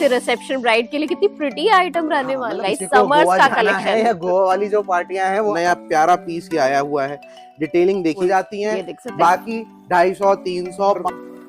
से reception bride के लिए कितनी प्रिटी आइटम रहने वाला है। किसी को समर्स गोवा का जाना कलेक्शन है या गोवा वाली जो पार्टियां हैं वो नया प्यारा पीस ही आया हुआ है। डिटेलिंग देखी जाती है, ये देख सकते हैं। बाकी 250 300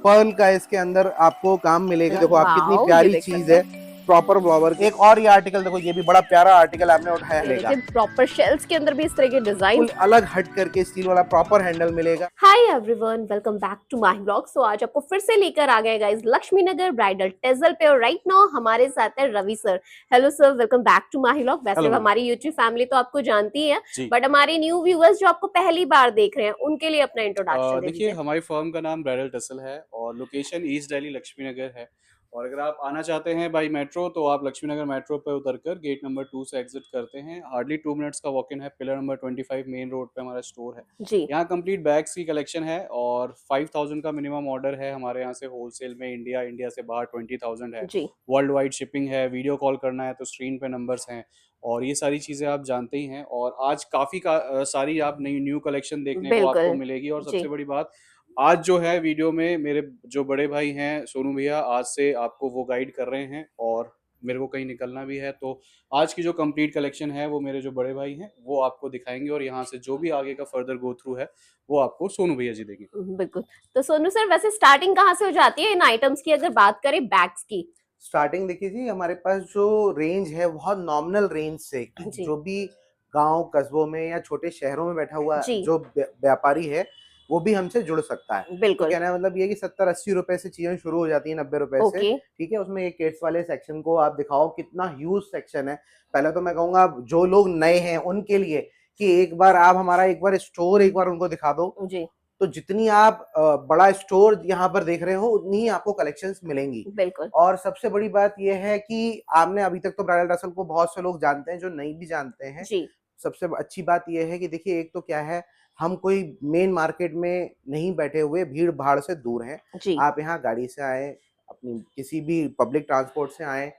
पर्ल का इसके अंदर आपको काम मिलेगा। देखो आप कितनी वाओ, ये प्यारी देख चीज सकते है, प्रॉपर ब्लॉवर। एक और ये आर्टिकल देखो, ये भी बड़ा प्यारा आर्टिकल आपने उठाया ये लेगा, देखिए प्रॉपर शेल्स के अंदर भी इस तरह के डिजाइन। अलग हट करके स्टील वाला प्रॉपर हैंडल मिलेगा। Hi everyone, welcome back to my blog. So आज आपको फिर से लेकर आ गए गाइस लक्ष्मी नगर ब्राइडल टेजल पे, और राइट नाउ हमारे साथ है Ravi sir. Hello sir, welcome back to my blog. वैसे Hello, हमारी यूट्यूब फैमिली तो आपको जानती है, जी। बट हमारे न्यू व्यूअर्स जो आपको पहली बार देख रहे हैं उनके लिए अपना इंट्रोडक्शन दे देखिए दीजिए। हमारी फर्म का नाम ब्राइडल टेसल है और लोकेशन ईस्ट दिल्ली लक्ष्मी नगर है। और अगर आप आना चाहते हैं बाई मेट्रो तो आप लक्ष्मी नगर मेट्रो पर उतरकर गेट नंबर 2 से एग्जिट करते हैं। हार्डली 2 मिनट्स का वॉक इन है। पिलर नंबर 25 मेन रोड पे हमारा स्टोर है। जी यहाँ कंप्लीट बैग्स की कलेक्शन है और 5000 का मिनिमम ऑर्डर है हमारे यहाँ से। होलसेल में इंडिया से बाहर 20,000 है। जी वर्ल्ड वाइड शिपिंग है। वीडियो कॉल करना है तो स्क्रीन पे नंबर्स हैं और ये सारी चीज़ें आप जानते ही हैं। और आज काफ़ी सारी आप नई न्यू कलेक्शन देखने को बिल्कुल। आपको मिलेगी। और जी सबसे बड़ी बात, आज जो है वीडियो में मेरे जो बड़े भाई हैं सोनू भैया, आज से आपको वो गाइड कर रहे हैं और मेरे को कहीं निकलना भी है, तो आज की जो कंप्लीट कलेक्शन है वो मेरे जो बड़े भाई हैं वो आपको दिखाएंगे। और यहाँ से जो भी आगे का फर्दर गो थ्रू है वो आपको सोनू भैया जी देंगे। बिल्कुल। तो सोनू सर, वैसे स्टार्टिंग कहाँ से हो जाती है इन आइटम्स की, अगर बात करें बैग्स की? स्टार्टिंग देखिए जी, हमारे पास जो रेंज है बहुत नॉमिनल रेंज से, जी। जो भी गांव कस्बों में या छोटे शहरों में बैठा हुआ जी। जो व्यापारी है वो भी हमसे जुड़ सकता है। तो बिल्कुल। कहना है मतलब ये कि 70-80 रुपए से चीजें शुरू हो जाती है, 90 रुपए से। ओके। ठीक है, उसमें एक किड्स वाले सेक्शन को आप दिखाओ, कितना ह्यूज सेक्शन है। पहले तो मैं कहूंगा जो लोग नए हैं उनके लिए कि एक बार आप हमारा एक बार स्टोर एक बार उनको दिखा दो, जी तो जितनी आप बड़ा स्टोर यहाँ पर देख रहे हो उतनी ही आपको कलेक्शंस मिलेंगी। बिल्कुल। और सबसे बड़ी बात यह है कि आपने अभी तक तो ब्राइडल टेसल को बहुत से लोग जानते हैं, जो नहीं भी जानते हैं। जी सबसे अच्छी बात यह है कि देखिए, एक तो क्या है, हम कोई मेन मार्केट में नहीं बैठे हुए, भीड़ भाड़ से दूर हैं। जी आप यहाँ गाड़ी से आए, अपनी किसी भी पब्लिक ट्रांसपोर्ट से आए,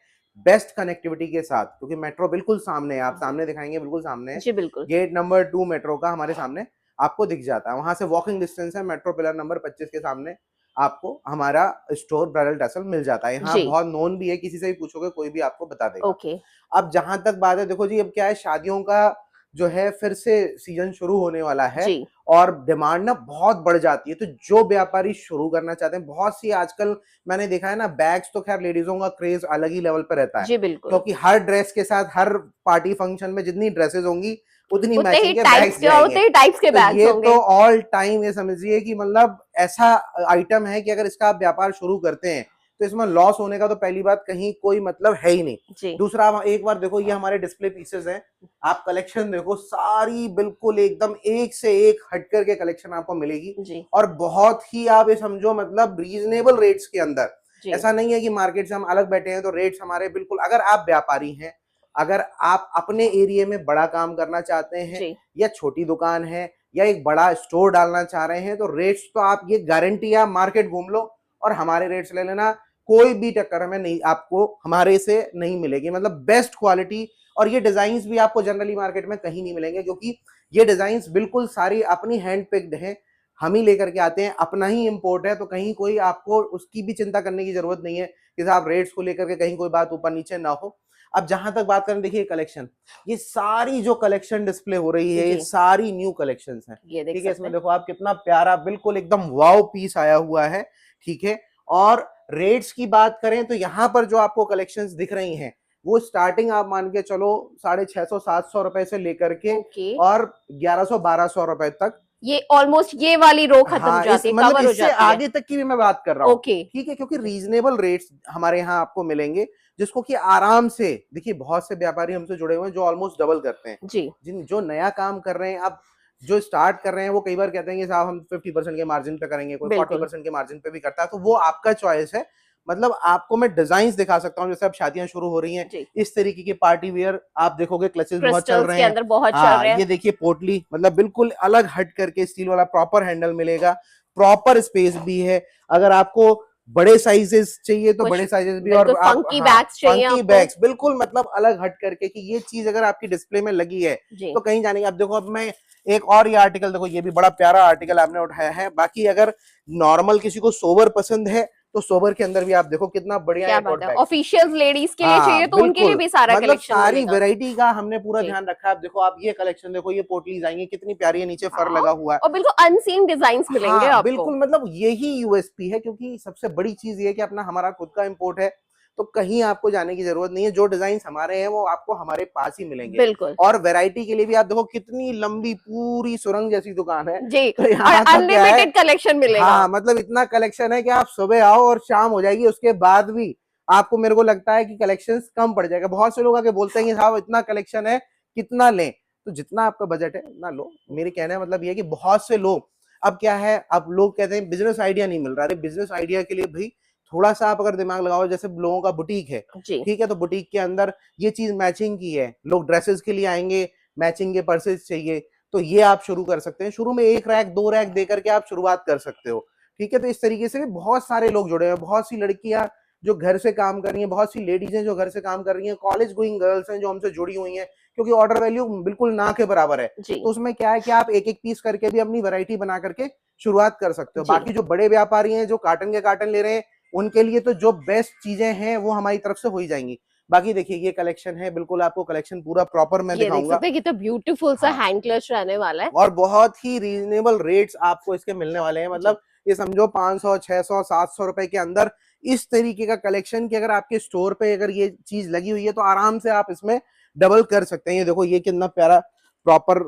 बेस्ट कनेक्टिविटी के साथ, क्योंकि मेट्रो बिल्कुल सामने है, आप सामने दिखाएंगे बिल्कुल सामने है। जी बिल्कुल। गेट नंबर 2 मेट्रो का हमारे सामने आपको दिख जाता है, वहां से वॉकिंग डिस्टेंस है। मेट्रो पिलर नंबर 25 के सामने आपको हमारा स्टोर ब्राइडल टेसल मिल जाता है। यहाँ जी। बहुत नोन भी है, किसी से भी पूछोगे कोई भी आपको बता देगा। ओके। अब जहां तक बात है, देखो जी, अब क्या है, शादियों का जो है फिर से सीजन शुरू होने वाला है जी और डिमांड ना बहुत बढ़ जाती है। तो जो व्यापारी शुरू करना चाहते हैं, बहुत सी आजकल मैंने देखा है ना, बैग्स तो खैर लेडीजों का क्रेज अलग ही लेवल पर रहता है, जी बिल्कुल। क्योंकि हर ड्रेस के साथ हर पार्टी फंक्शन में जितनी ड्रेसेस होंगी उतनी उतने ही मैचिंग के टाइप्स बैग्स के जाएंगे। उतने ही टाइप्स के तो बैग्स ये होंगे। तो ऑल टाइम ये समझिए कि मतलब ऐसा आइटम है कि अगर इसका आप व्यापार शुरू करते हैं तो इसमें लॉस होने का तो पहली बात कहीं कोई मतलब है ही नहीं। जी दूसरा, आप एक बार देखो, ये हमारे डिस्प्ले पीसेस हैं, आप कलेक्शन देखो, सारी बिल्कुल एकदम एक से एक हटकर के कलेक्शन आपको मिलेगी। जी और बहुत ही आप ये समझो मतलब रीजनेबल रेट्स के अंदर। जी ऐसा नहीं है कि मार्केट से हम अलग बैठे हैं, तो रेट्स हमारे बिल्कुल, अगर आप व्यापारी हैं, अगर आप अपने एरिया में बड़ा काम करना चाहते हैं जी या छोटी दुकान है या एक बड़ा स्टोर डालना चाह रहे हैं, तो रेट्स तो आप ये गारंटी है, आप मार्केट घूम लो और हमारे रेट्स ले लेना, कोई भी टक्कर हमें नहीं, आपको हमारे से नहीं मिलेगी। मतलब बेस्ट क्वालिटी। और ये डिजाइन्स भी आपको जनरली मार्केट में कहीं नहीं मिलेंगे, क्योंकि ये डिजाइन्स बिल्कुल सारी अपनी हैंड पिक्ड है, हम ही लेकर के आते हैं, अपना ही इंपोर्ट है। तो कहीं कोई आपको उसकी भी चिंता करने की जरूरत नहीं है कि आप रेट्स को लेकर के कहीं कोई बात ऊपर नीचे ना हो। अब जहां तक बात करें, देखिए कलेक्शन, ये सारी जो कलेक्शन डिस्प्ले हो रही है, ये जी। सारी न्यू कलेक्शंस हैं। ये देख ठीक है, सकते इसमें हैं। देखो आप कितना प्यारा बिल्कुल एकदम वाव पीस आया हुआ है। ठीक है, और रेट्स की बात करें तो यहाँ पर जो आपको कलेक्शंस दिख रही हैं वो स्टार्टिंग आप मान के चलो 650-700 रुपए से लेकर के ओके। और 1100-1200 रुपए तक। ये ऑलमोस्ट ये वाली रो खत्म हो हाँ, जाती है, मतलब कवर हो इससे जाती है। आगे तक की भी मैं बात कर रहा हूँ। ओके। ठीक है, क्योंकि रीजनेबल रेट्स हमारे यहाँ आपको मिलेंगे, जिसको कि आराम से, देखिए बहुत से व्यापारी हमसे जुड़े हुए हैं जो ऑलमोस्ट डबल करते हैं। जी जो नया काम कर रहे हैं, अब जो स्टार्ट कर रहे हैं, वो कई बार कहते हैं कि साहब हम 50% के मार्जिन पे करेंगे, कोई बिल्कुल। 40% के मार्जिन पे भी करता है, तो वो आपका चॉइस है। मतलब आपको मैं डिजाइन्स दिखा सकता हूँ, जैसे अब शादियां शुरू हो रही हैं, जी इस तरीके के पार्टी वेयर आप देखोगे, क्लचेस बहुत चल क्रिस्टल्स रहे के हैं। अंदर बहुत चल हाँ, रहे हैं। ये देखिए पोटली, मतलब बिल्कुल अलग हट करके स्टील वाला प्रॉपर हैंडल मिलेगा, प्रॉपर स्पेस भी है। अगर आपको बड़े साइजेस चाहिए तो कुछ बड़े साइजेस भी, और बिल्कुल आप फंकी बैग्स चाहिए फंकी आपको। बैग्स बिल्कुल मतलब अलग हट करके कि ये चीज अगर आपकी डिस्प्ले में लगी है जी तो कहीं जाने की। अब देखो, अब मैं एक और ये आर्टिकल देखो, ये भी बड़ा प्यारा आर्टिकल आपने उठाया है। बाकी अगर नॉर्मल किसी को सोवर पसंद है तो सोबर के अंदर भी आप देखो कितना बढ़िया क्या है बात टोट है, बैग। ऑफिशियल लेडीज के लिए हाँ चाहिए तो उनके लिए बिल्कुल, भी सारा मतलब कलेक्शन सारी मिलेगा। वैरायटी का हमने पूरा जी। ध्यान रखा है। आप देखो, आप ये कलेक्शन देखो, ये पोटलीज आएंगी कितनी प्यारी है, नीचे फर वाओ, लगा हुआ है। और बिल्कुल अनसीन डिजाइन्स मिलेंगे हाँ आपको। बिल्कुल, मतलब यही यूएसपी है, क्योंकि सबसे बड़ी चीज ये है कि अपना हमारा खुद का इंपोर्ट है, तो कहीं आपको जाने की जरूरत नहीं है। जो डिजाइन हमारे हैं वो आपको हमारे पास ही मिलेंगे। बिल्कुल और वैरायटी के लिए भी आप देखो कितनी लंबी पूरी सुरंग जैसी दुकान है, जी, तो और यहाँ तक क्या है, अनलिमिटेड कलेक्शन मिलेगा। हाँ मतलब इतना कलेक्शन है कि आप सुबह आओ और शाम हो जाएगी, उसके बाद भी आपको, मेरे को लगता है कि कलेक्शंस कम पड़ जाएगा। बहुत से लोग आके बोलते हैं कि साहब इतना कलेक्शन है, कितना लें? तो जितना आपका बजट है उतना लो। मेरे कहने का मतलब ये है कि बहुत से लोग, अब क्या है, अब लोग कहते हैं बिजनेस आइडिया नहीं मिल रहा। अरे बिजनेस आइडिया के लिए भाई थोड़ा सा आप अगर दिमाग लगाओ, जैसे लोगों का बुटीक है, जी ठीक है, तो बुटीक के अंदर ये चीज मैचिंग की है, लोग ड्रेसेस के लिए आएंगे, मैचिंग के पर्सेस चाहिए, तो ये आप शुरू कर सकते हैं। शुरू में 1 रैक 2 रैक देकर के आप शुरुआत कर सकते हो, ठीक है। तो इस तरीके से बहुत सारे लोग जुड़े हैं, बहुत सी लड़कियां जो घर से काम कर रही हैं, बहुत सी लेडीज हैं जो घर से काम कर रही हैं, कॉलेज गोइंग गर्ल्स हैं जो हमसे जुड़ी हुई हैं, क्योंकि ऑर्डर वैल्यू बिल्कुल ना के बराबर है। जी तो उसमें क्या है कि आप एक एक पीस करके भी अपनी वैरायटी बना करके शुरुआत कर सकते हो। जी बाकी जो बड़े व्यापारी हैं जो कार्टन के कार्टन ले रहे हैं, उनके लिए तो जो बेस्ट चीजें हैं वो हमारी तरफ से हो ही जाएंगी। बाकी देखिए ये कलेक्शन है, बिल्कुल आपको कलेक्शन पूरा प्रॉपर मैं ये देख दिखाऊंगा। सकते हैं कितना ब्यूटीफुल सा हाँ, हैंड क्लच रहने वाला है। और बहुत ही रीजनेबल रेट्स आपको इसके मिलने वाले हैं। जी मतलब ये समझो 500 600 700 रुपए के अंदर इस तरीके का कलेक्शन की अगर आपके स्टोर पे अगर ये चीज लगी हुई है तो आराम से आप इसमें डबल कर सकते हैं। ये देखो ये कितना प्यारा प्रॉपर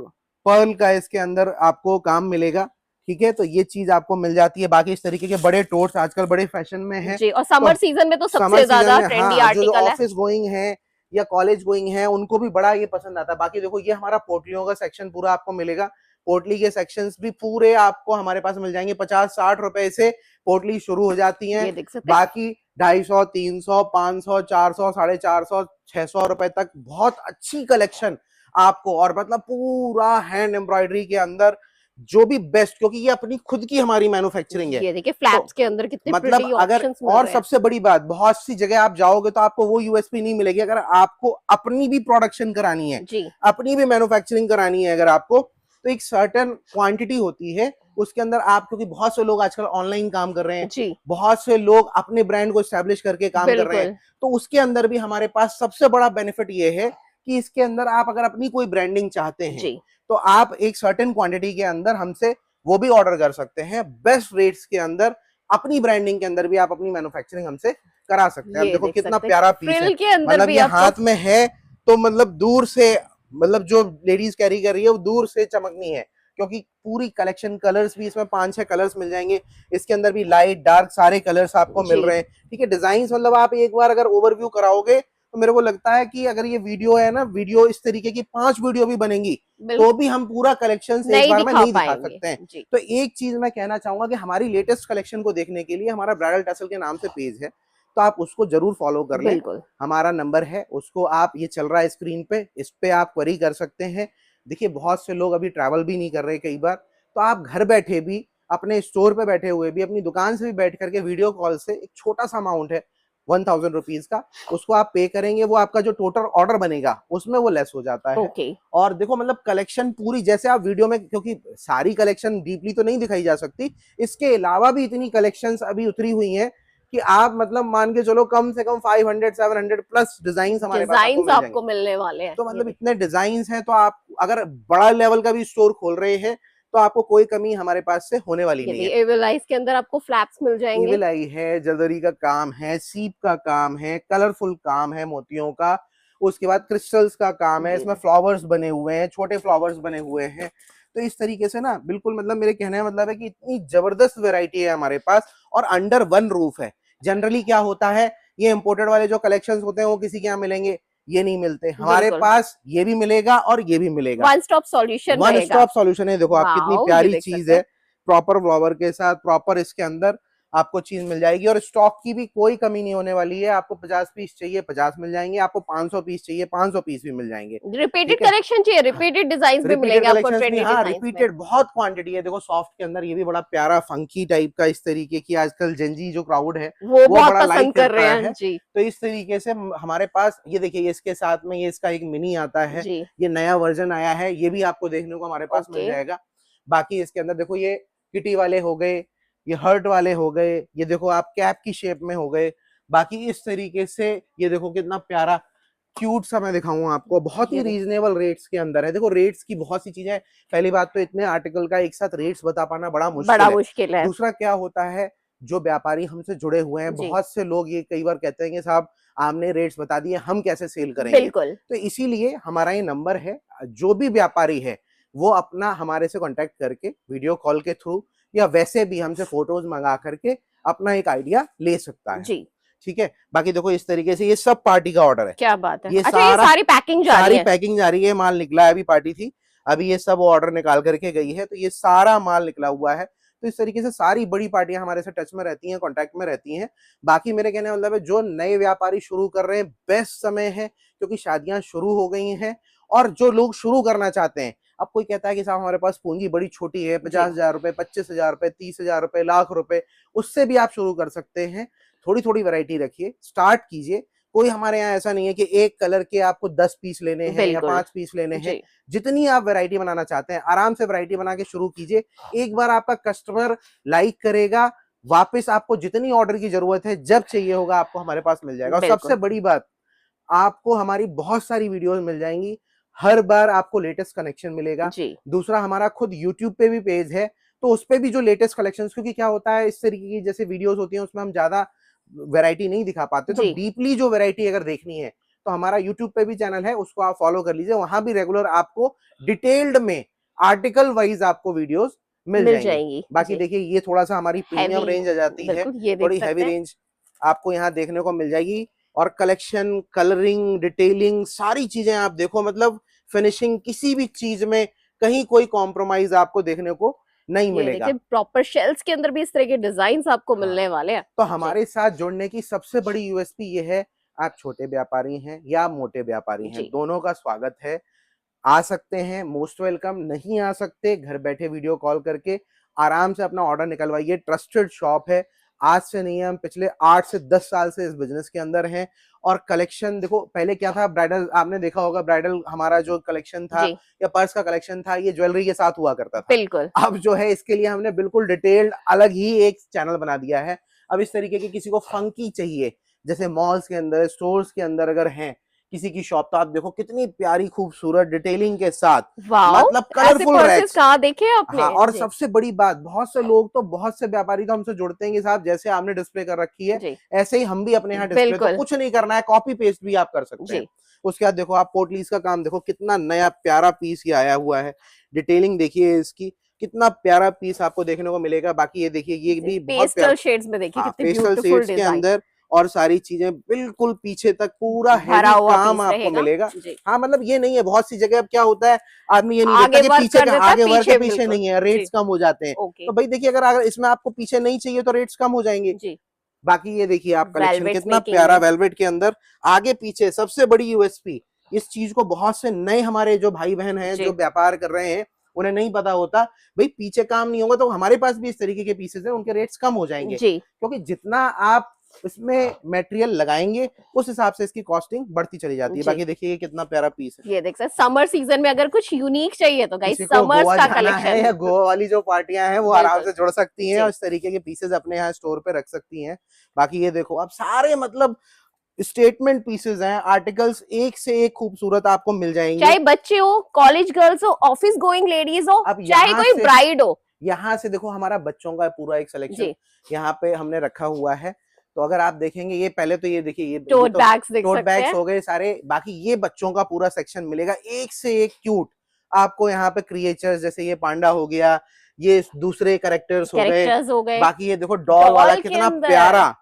पर्ल का इसके अंदर आपको काम मिलेगा, ठीक है। तो ये चीज आपको मिल जाती है। बाकी इस तरीके के बड़े टोट्स आजकल बड़े फैशन में है, जी, और तो समर सीजन में तो समर सबसे सीजन ज्यादा में ट्रेंडी हाँ, जो आर्टिकल है। ऑफिस गोइंग है या कॉलेज गोइंग है उनको भी बड़ा ये पसंद आता है। बाकी देखो ये हमारा पोटलियों का सेक्शन पूरा आपको मिलेगा। पोटली के सेक्शंस भी पूरे आपको हमारे पास मिल जाएंगे। 50-60 रुपए से पोटली शुरू हो जाती हैं, ये देख सकते हैं। बाकी 250 300 500 400 450 600 रुपए तक बहुत अच्छी कलेक्शन आपको। और मतलब पूरा हैंड एम्ब्रॉयडरी के अंदर जो भी बेस्ट, क्योंकि ये अपनी खुद की हमारी मैन्युफैक्चरिंग है। ये देखिए तो फ्लैप्स के अंदर कितने मतलब प्रिटी अगर, ऑप्शंस मिल और रहे हैं। सबसे बड़ी बात, बहुत सी जगह आप जाओगे तो आपको वो यूएसपी नहीं मिलेगी। अगर आपको अपनी भी प्रोडक्शन करानी है, जी अपनी भी मैन्युफैक्चरिंग करानी है अगर आपको, तो एक सर्टेन क्वांटिटी होती है उसके अंदर आप, क्योंकि बहुत से लोग आजकल ऑनलाइन काम कर रहे हैं, जी बहुत से लोग अपने ब्रांड को एस्टेब्लिश करके काम कर रहे हैं, बिल्कुल तो उसके अंदर भी हमारे पास सबसे बड़ा बेनिफिट ये है कि इसके अंदर आप अगर अपनी कोई ब्रांडिंग चाहते हैं जी तो आप एक सर्टेन क्वांटिटी के अंदर हमसे वो भी ऑर्डर कर सकते हैं। बेस्ट रेट्स के अंदर अपनी ब्रांडिंग के अंदर भी आप अपनी मैन्युफैक्चरिंग हमसे करा सकते हैं। अब ये देखो देख कितना सकते हैं प्यारा पीस है, फ्रिल के अंदर मतलब भी ये आपको। हाथ में है तो मतलब दूर से, मतलब जो लेडीज कैरी कर रही है वो दूर से चमकनी है, क्योंकि पूरी कलेक्शन कलर्स भी इसमें 5-6 कलर्स मिल जाएंगे। इसके अंदर भी लाइट डार्क सारे कलर्स आपको मिल जी रहे हैं, ठीक है। डिजाइन मतलब आप एक बार अगर ओवरव्यू कराओगे तो मेरे को लगता है कि अगर ये वीडियो है ना, वीडियो इस तरीके की 5 वीडियो भी बनेंगी बिल्कुल तो भी हम पूरा कलेक्शन एक नहीं बार में दिखा नहीं दिखा पाएंगे। सकते हैं। जी तो एक चीज मैं कहना चाहूंगा कि हमारी लेटेस्ट कलेक्शन को देखने के लिए हमारा ब्राइडल टैसल के नाम से पेज है, तो आप उसको जरूर फॉलो कर लें। बिल्कुल हमारा नंबर है, उसको आप, ये चल रहा है स्क्रीन पे, इस पे आप क्वेरी कर सकते हैं। देखिए बहुत से लोग अभी ट्रैवल भी नहीं कर रहे कई बार, तो आप घर बैठे भी, अपने स्टोर पे बैठे हुए भी, अपनी दुकान से भी बैठ करके वीडियो कॉल से, एक छोटा सा अमाउंट है 1000 रुपीज का, उसको आप पे करेंगे, वो आपका जो टोटल ऑर्डर बनेगा उसमें वो लेस हो जाता है। ओके और देखो मतलब कलेक्शन पूरी, जैसे आप वीडियो में, क्योंकि सारी कलेक्शन डीपली तो नहीं दिखाई जा सकती, इसके अलावा भी इतनी कलेक्शंस अभी उतरी हुई हैं कि आप मतलब मान के चलो कम से कम 500-700 प्लस डिजाइन हमारे पास आपको डिजाइन मिल आपको जाएंगे। मिलने वाले हैं। तो ये मतलब देखिए इतने डिजाइन हैं, तो आप अगर बड़ा लेवल का भी स्टोर खोल रहे हैं तो आपको कोई कमी हमारे पास से होने वाली ये नहीं है। देखिए एविल आइज के अंदर आपको फ्लैप्स मिल जाएंगे। एविल आई है, जरदरी का काम है, सीप का काम है, कलरफुल काम है मोतियों का, उसके बाद क्रिस्टल्स का काम है, जी इसमें फ्लावर्स बने हुए हैं, छोटे फ्लावर्स बने हुए हैं। तो इस तरीके से ना बिल्कुल, मतलब मेरे कहने का मतलब है कि इतनी जबरदस्त वैरायटी है हमारे पास और अंडर वन रूफ है। जनरली क्या होता है, ये इंपोर्टेड वाले जो कलेक्शंस होते हैं वो किसी के यहाँ मिलेंगे, ये नहीं मिलते हमारे बिल्कुल पास। ये भी मिलेगा और ये भी मिलेगा, वन स्टॉप सॉल्यूशन वन रहेगा। स्टॉप सॉल्यूशन है। देखो आप कितनी वाओ ये प्यारी देख चीज सकते है, हैं। प्रॉपर फ्लावर के साथ प्रॉपर इसके अंदर आपको चीज मिल जाएगी। और स्टॉक की भी कोई कमी नहीं होने वाली है। आपको 50 पीस चाहिए 50 मिल जाएंगे, आपको 500 पीस चाहिए 500 पीस भी मिल जाएंगे, रिपीटेड ठीक है। कलेक्शन चाहिए, रिपीटेड डिजाइन भी रिपीटेड मिलेंगे आपको कलेक्शंस भी, ट्रेंडी हाँ डिजाइन में। रिपीटेड बहुत क्वांटिटी है। देखो सॉफ्ट के अंदर ये भी बड़ा प्यारा फंकी टाइप का, इस तरीके की आजकल जेंजी जो क्राउड है वो वो बहुत बड़ा लाइक पसंद कर करता रहे है। हैं जी। तो इस तरीके से हमारे पास ये देखिए, ये इसके साथ में ये इसका एक मिनी आता है, जी ये नया वर्जन आया है, ये भी आपको देखने को हमारे पास मिल ओके जाएगा। बाकी इसके अंदर देखो ये किटी वाले हो गए, ये हर्ट वाले हो गए, ये देखो आप कैप की शेप में हो गए। बाकी इस तरीके से ये देखो कितना प्यारा क्यूट सा मैं दिखाऊं आपको, बहुत ही ये देखो। रीजनेबल रेट्स के अंदर है। देखो रेट्स की बहुत सी चीजें, पहली बात तो इतने आर्टिकल का एक साथ रेट्स बता पाना बड़ा मुश्किल बड़ा है। मुश्किल है। दूसरा क्या होता है, जो व्यापारी हमसे जुड़े हुए हैं, जी। बहुत से लोग ये कई बार कहते हैं कि साहब आपने रेट्स बता दिए, हम कैसे सेल करेंगे। बिल्कुल। तो इसीलिए हमारा ये नंबर है, जो भी व्यापारी है वो अपना हमारे से कांटेक्ट करके वीडियो कॉल के थ्रू या वैसे भी हमसे फोटोज मंगा करके अपना एक आइडिया ले सकता है। जी। ठीक है, बाकी देखो इस तरीके से ये सब पार्टी का ऑर्डर है। क्या बात है। ये अच्छा, ये सारी पैकिंग जा रही सारी है। पैकिंग जा रही है, माल निकला है, अभी पार्टी थी, अभी ये सब ऑर्डर निकाल करके गई है, तो ये सारा माल निकला हुआ है। तो इस तरीके से सारी बड़ी पार्टियां हमारे से टच में रहती हैं, कांटेक्ट में रहती हैं। बाकी मेरे कहने का मतलब है, जो नए व्यापारी शुरू कर रहे हैं, बेस्ट समय है, क्योंकि शादियां शुरू हो गई हैं। और जो लोग शुरू करना चाहते हैं, अब कोई कहता है कि साहब हमारे पास पूंजी बड़ी छोटी है, 50,000 रुपए, 25,000 रुपए, 30,000 रुपए, लाख रुपए, उससे भी आप शुरू कर सकते हैं। थोड़ी थोड़ी वैरायटी रखिए, स्टार्ट कीजिए। कोई हमारे यहाँ ऐसा नहीं है कि एक कलर के आपको 10 पीस लेने हैं या बिल्कुल। 5 पीस लेने हैं। जी। जितनी आप वैरायटी बनाना चाहते हैं, आराम से वैरायटी बना के शुरू कीजिए। एक बार आपका कस्टमर लाइक करेगा, वापस आपको जितनी ऑर्डर की जरूरत है, जब चाहिए होगा, आपको हमारे पास मिल जाएगा। और बिल्कुल। सबसे बड़ी बात, आपको हमारी बहुत सारी वीडियोस मिल जाएंगी, हर बार आपको लेटेस्ट कनेक्शन मिलेगा। जी। दूसरा, हमारा खुद यूट्यूब पे भी पेज है, तो उस पे भी जो लेटेस्ट कलेक्शंस, क्योंकि क्या होता है, इस तरीके की जैसे वीडियोस होती हैं, उसमें हम ज्यादा वैरायटी नहीं दिखा पाते, तो जी। डीपली जो वैरायटी अगर देखनी है, तो हमारा यूट्यूब पे भी चैनल है, उसको आप फॉलो कर लीजिए। वहां भी रेगुलर आपको डिटेल्ड में आर्टिकल वाइज आपको वीडियोस मिल जाएंगी। जाएंगी। बाकी जी। देखिए, ये थोड़ा सा हमारी प्रीमियम हैवी। रेंज आ जाती है, बिल्कुल, ये देख थोड़ी हैवी सकते हैं। रेंज आपको यहाँ देखने को मिल जाएगी। और कलेक्शन, कलरिंग, डिटेलिंग, सारी चीजें आप देखो, मतलब फिनिशिंग, किसी भी चीज में कहीं कोई कॉम्प्रोमाइज आपको देखने को नहीं ये मिलेगा। देखिए, प्रॉपर शेल्स के अंदर भी इस तरह के डिजाइन आपको हाँ, मिलने वाले हैं। तो जी। हमारे साथ जुड़ने की सबसे बड़ी यूएसपी ये है, आप छोटे व्यापारी हैं या मोटे व्यापारी हैं, जी। दोनों का स्वागत है। आ सकते हैं, मोस्ट वेलकम। नहीं आ सकते, घर बैठे वीडियो कॉल करके आराम से अपना ऑर्डर निकलवाइए। ट्रस्टेड शॉप है, आज से नहीं है, हम पिछले 8 से 10 साल से इस बिजनेस के अंदर हैं। और कलेक्शन देखो, पहले क्या था, ब्राइडल आपने देखा होगा, ब्राइडल हमारा जो कलेक्शन था जी। या पर्स का कलेक्शन था, ये ज्वेलरी के साथ हुआ करता था। बिल्कुल। अब जो है, इसके लिए हमने बिल्कुल डिटेल्ड अलग ही एक चैनल बना दिया है। अब इस तरीके की किसी को फंकी चाहिए, जैसे मॉल्स के अंदर, स्टोर्स के अंदर अगर हैं किसी की शॉप, तो आप देखो कितनी प्यारी खूबसूरत डिटेलिंग के साथ, वाओ, मतलब ऐसे कलरफुल पर्सेस रैक्स। कहाँ देखे आपने। हाँ, और जी। सबसे बड़ी बात, बहुत से लोग तो, बहुत से व्यापारी तो हमसे जुड़ते हैं कि साहब जैसे आपने डिस्प्ले कर रखी है, जी। ऐसे ही हम भी अपने यहाँ डिस्प्ले, तो बिल्कुल। कुछ नहीं करना है, कॉपी पेस्ट भी आप कर सकते हैं। जी। उसके बाद देखो, आप पोटलीस का काम देखो, कितना नया प्यारा पीस ये आया हुआ है। डिटेलिंग देखिए इसकी, कितना प्यारा पीस आपको देखने को मिलेगा। बाकी ये देखिए, ये भी बहुत पेस्टल प्यारा, शेड्स में देखिए हाँ, कितनी पेस्टल ब्यूटीफुल शेड्स के डिजाइन। अंदर, और सारी चीजें बिल्कुल पीछे तक पूरा भरा हैवी हुआ काम पीस आपको रहेगा। मिलेगा। जी। हाँ, मतलब ये नहीं है, बहुत सी जगह अब क्या होता है, आदमी ये नहीं देखता आगे कि वर्क पीछे कर देता है, आगे वर्क है, पीछे बिल्कुल। नहीं है, जी। रेट्स कम हो जाते हैं। ओके। तो भाई देखिए, अगर इसमें आपको पीछे नहीं चाहिए तो रेट्स कम हो जाएंगे। जी। बाकी ये देखिए, आप कलेक्शन वेलवेट्स कितना मेकिंग प्यारा, में। वेलवेट के अंदर आगे पीछे। सबसे बड़ी यूएसपी, इस चीज को बहुत से नए हमारे जो भाई बहन हैं, जो जी। व्यापार कर रहे हैं, उन्हें नहीं पता होता। भाई पीछे काम नहीं होगा, तो हमारे पास भी इस तरीके के पीसेस हैं, उनके रेट्स कम हो जाएंगे, जी। क्योंकि जितना आप इसमें मटेरियल लगाएंगे, उस हिसाब से इसकी कॉस्टिंग बढ़ती चली जाती है। जी। बाकी देखिए, ये कितना प्यारा पीस है। ये देख सकते, समर सीजन में अगर कुछ यूनिक चाहिए तो गाइस, किसी को समर्स गोवा का जाना है कलेक्शन। या गोवा वाली जो पार्टियां हैं, वो आराम बिल्कुल। से जुड़ सकती हैं जी। और इस तरीके के पीसेस अपने यहाँ स्टोर पे रख सकती हैं। बाकी ये देखो, अब सारे मतलब स्टेटमेंट पीसेस हैं, आर्टिकल्स एक से एक खूबसूरत आपको मिल जाएंगे। चाहे बच्चे हो, कॉलेज गर्ल्स हो, ऑफिस गोइंग लेडीज हो, अब चाहे कोई ब्राइड हो। यहाँ से देखो, हमारा बच्चों का पूरा एक सिलेक्शन जी। यहाँ पे हमने रखा हुआ है। तो अगर आप देखेंगे, ये पहले तो ये देखिए, ये टोट तो बैग्स देख टोट सकते बैग्स हैं। हो गए सारे। बाकी ये बच्चों का पूरा सेक्शन मिलेगा, एक से एक क्यूट आपको यहाँ पे क्रिएचर्स, जैसे ये पांडा हो गया, ये दूसरे कैरेक्टर्स हो गए। कैरेक्टर्स हो गए। बाकी ये देखो, डॉल वाला डॉल के कितना अंदर। प्यारा,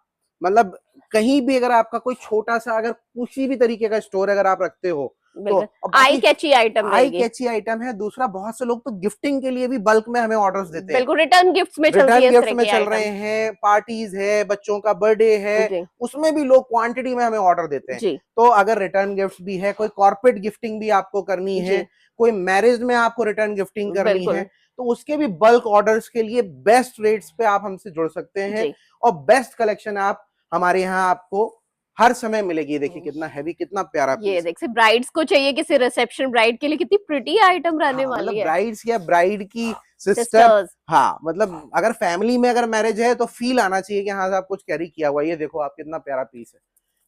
मतलब कहीं भी अगर आपका कोई छोटा सा, अगर किसी भी तरीके का स्टोर अगर आप रखते हो, तो आई कैची आइटम आई रहेगी। कैची आइटम है। दूसरा, बहुत से लोग तो गिफ्टिंग के लिए भी बल्क में हमें ऑर्डर्स देते हैं। बिल्कुल, रिटर्न गिफ्ट्स में चलती है रिटर्न इस गिफ्ट तरह में की चल रहे आइटम। हैं, पार्टीज है, बच्चों का बर्थडे है, जी। उसमें भी लोग क्वांटिटी में हमें ऑर्डर देते हैं। जी। तो अगर रिटर्न गिफ्ट भी है, कोई कॉर्पोरेट गिफ्टिंग भी आपको करनी है, जी। कोई मैरिज में आपको रिटर्न गिफ्टिंग करनी बिल्कुल। है, तो उसके भी बल्क ऑर्डर्स के लिए बेस्ट रेट्स पे आप हमसे जुड़ सकते हैं। जी। और बेस्ट कलेक्शन आप हमारे यहाँ आपको हर समय मिलेगी। ये देखिए हम्म। कितना हैवी, कितना प्यारा ये पीस है। देख ब्राइड्स को चाहिए, किसी रिसेप्शन ब्राइड के लिए कितनी प्रिटी आइटम रहने हाँ, मतलब वाली है। ब्राइड्स या ब्राइड की सिस्टर, सिस्टर्स। हाँ मतलब अगर फैमिली में अगर मैरिज है तो फील आना चाहिए कि हाँ आप कुछ कैरी किया हुआ है। ये देखो आप कितना प्यारा पीस है,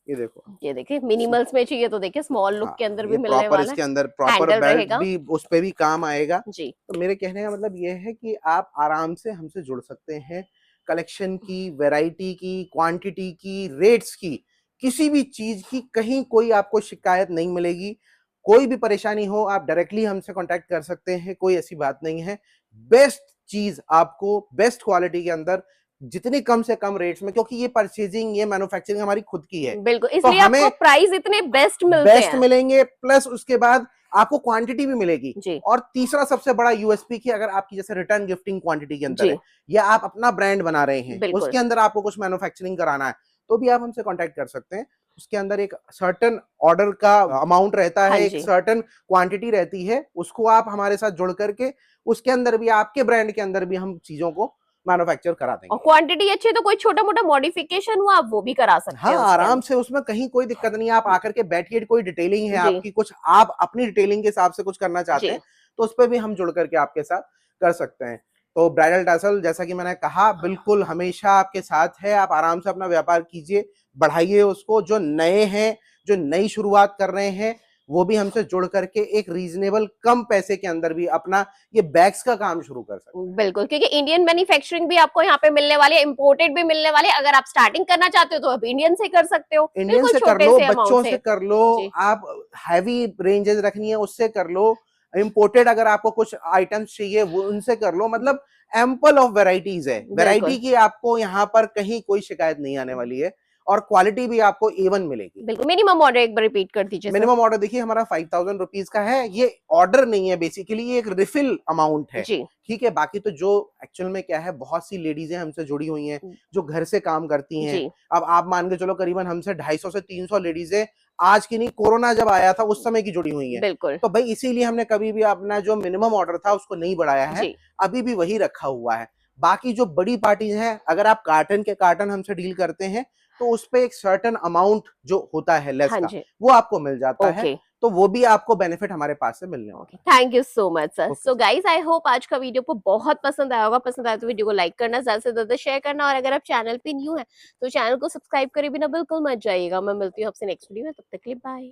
ये देखो। ये देखिए मिनिमल्स में चाहिए तो देखिए स्मॉल लुक हाँ, के अंदर भी ये मिलने प्रॉपर, वाला है। इसके अंदर प्रॉपर हैंडल बेल्ट रहेगा। भी उस पे भी काम आएगा। जी। तो मेरे कहने का मतलब ये है कि आप आराम से हमसे जुड़ सकते हैं। कलेक्शन की, वैरायटी की, क्वांटिटी की, रेट्स की, किसी भी चीज की कहीं कोई आपको शिकायत नहीं मिलेगी। कोई भी परेशानी हो आप डायरेक्टली हमसे कांटेक्ट कर सकते हैं, कोई ऐसी बात नहीं है। बेस्ट चीज आपको बेस्ट क्वालिटी के अंदर जितनी कम से कम रेट्स में, क्योंकि ये परचेजिंग, ये मैन्युफैक्चरिंग हमारी खुद की है, बिल्कुल, तो इसलिए आपको हमें प्राइस इतने बेस्ट मिलते बेस्ट हैं। मिलेंगे, प्लस उसके बाद आपको क्वांटिटी भी मिलेगी। जी। और तीसरा सबसे बड़ा यूएसपी की, अगर आपकी जैसे रिटर्न गिफ्टिंग क्वांटिटी के अंदर जी। है, या आप अपना ब्रांड बना रहे हैं, बिल्कुल। उसके अंदर आपको कुछ मैन्युफैक्चरिंग कराना है, तो भी आप हमसे कांटेक्ट कर सकते हैं। उसके अंदर एक सर्टेन ऑर्डर का अमाउंट रहता हाँ है, एक जी। सर्टेन क्वांटिटी रहती है, उसको आप हमारे साथ जुड़ करके उसके अंदर भी, आपके ब्रांड के अंदर भी हम चीजों को मैन्युफैक्चर करा और देंगे। क्वांटिटी अच्छी है तो कोई छोटा मोटा मॉडिफिकेशन हुआ आप वो भी करा सकते हाँ, हैं उसके आराम अंदर। से, उसमें कहीं कोई दिक्कत नहीं है। आप आकर के बैठिए, कोई डिटेलिंग है जी। आपकी, कुछ आप अपनी डिटेलिंग के हिसाब से कुछ करना चाहते जी। हैं, तो उस पे भी हम जुड़ करके आपके साथ कर सकते हैं। तो ब्राइडल टैसल, जैसा कि मैंने कहा, बिल्कुल हमेशा आपके साथ है। आप आराम से अपना व्यापार कीजिए, बढ़ाइए उसको। जो नए हैं, जो नई शुरुआत कर रहे हैं, वो भी हमसे जुड़ करके एक रीजनेबल कम पैसे के अंदर भी अपना ये बैग्स का काम शुरू कर सकते हैं। बिल्कुल, क्योंकि इंडियन मैन्युफैक्चरिंग भी आपको यहाँ पे मिलने वाली है, इंपोर्टेड भी मिलने वाली है। अगर आप स्टार्टिंग करना चाहते हो तो आप इंडियन से कर सकते हो, इंडियन बिल्कुल से कर छोटे लो, से अमाउंट बच्चों से। से कर लो, जी। आप हैवी रेंजेस रखनी है उससे कर लो, इंपोर्टेड अगर आपको कुछ आइटम्स चाहिए वो उनसे कर लो। मतलब एम्पल ऑफ वैरायटीज है। बिल्कुल। वैरायटी की आपको यहाँ पर कहीं कोई शिकायत नहीं आने वाली है, और क्वालिटी भी आपको A1 मिलेगी। बिल्कुल, मिनिमम ऑर्डर एक बार रिपीट कर दीजिए सर। मिनिमम ऑर्डर देखिए हमारा 5000 रुपीज का है। ये ऑर्डर नहीं है, बेसिकली ये एक रिफिल अमाउंट है। जी। ठीक है, बाकी तो जो एक्चुअल में क्या है, बहुत सी लेडीजें हमसे जुड़ी हुई हैं जो घर से काम करती हैं। जी। अब आप मान के चलो करीबन हमसे 250 से 300 लेडीजें, आज की नहीं, कोरोना जब आया था उस समय की जुड़ी हुई हैं। बिल्कुल। तो भाई इसीलिए हमने कभी भी अपना जो मिनिमम ऑर्डर था उसको नहीं बढ़ाया है, जी। अभी भी वही रखा हुआ है। बाकी जो बड़ी पार्टीज हैं, अगर आप कार्टन के कार्टन हमसे डील करते हैं, तो उस पे एक सर्टेन अमाउंट जो होता है लेस हाँ का, जी। वो आपको मिल जाता है। ओके। तो वो भी आपको बेनिफिट हमारे पास से मिलने वाला thank you so much sir. है। Okay so sir. Guys, I hope आज का वीडियो को बहुत पसंद आया होगा। पसंद आया तो वीडियो को लाइक करना, ज्यादा से ज्यादा शेयर करना, और अगर आप चैनल पे न्यू है तो चैनल को सब्सक्राइब करे बिना बिल्कुल मत जाइएगा। मैं मिलती हूँ आपसे नेक्स्ट वीडियो में, तब तक के लिए बाय।